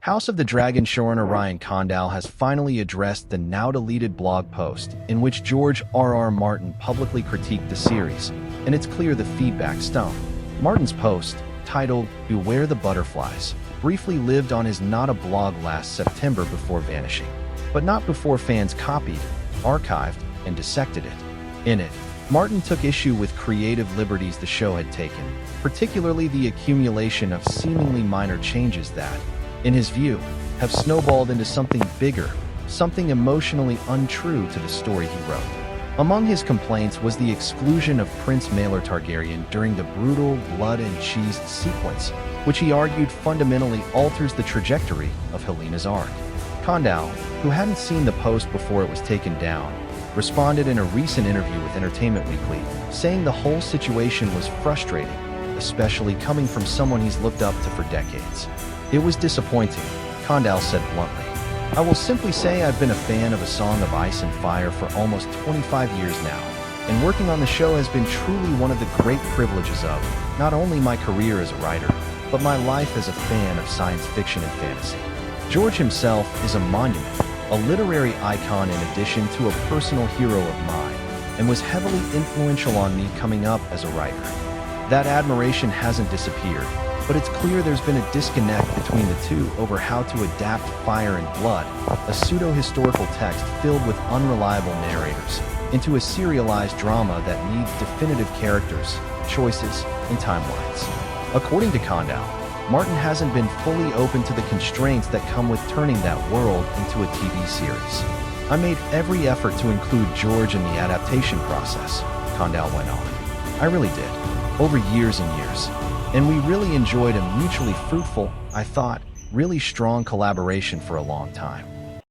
House of the Dragon showrunner Ryan Condal has finally addressed the now-deleted blog post in which George R.R. Martin publicly critiqued the series, and it's clear the feedback stung. Martin's post, titled "Beware the Butterflies," briefly lived on his Not a blog last September before vanishing, but not before fans copied, archived, and dissected it. In it, Martin took issue with creative liberties the show had taken, particularly the accumulation of seemingly minor changes that, in his view, have snowballed into something bigger, something emotionally untrue to the story he wrote. Among his complaints was the exclusion of Prince Maelor Targaryen during the brutal blood and cheese sequence, which he argued fundamentally alters the trajectory of Helena's arc. Condal, who hadn't seen the post before it was taken down, responded in a recent interview with Entertainment Weekly, saying the whole situation was frustrating, especially coming from someone he's looked up to for decades. "It was disappointing," Condal said bluntly. "I will simply say I've been a fan of A Song of Ice and Fire for almost 25 years now, and working on the show has been truly one of the great privileges of not only my career as a writer, but my life as a fan of science fiction and fantasy." George himself is a monument, a literary icon in addition to a personal hero of mine, and was heavily influential on me coming up as a writer. That admiration hasn't disappeared, but it's clear there's been a disconnect between the two over how to adapt Fire and Blood, a pseudo-historical text filled with unreliable narrators, into a serialized drama that needs definitive characters, choices, and timelines. According to Condal, Martin hasn't been fully open to the constraints that come with turning that world into a TV series. "I made every effort to include George in the adaptation process," Condal went on. "I really did, over years and years. And we really enjoyed a mutually fruitful, I thought, really strong collaboration for a long time."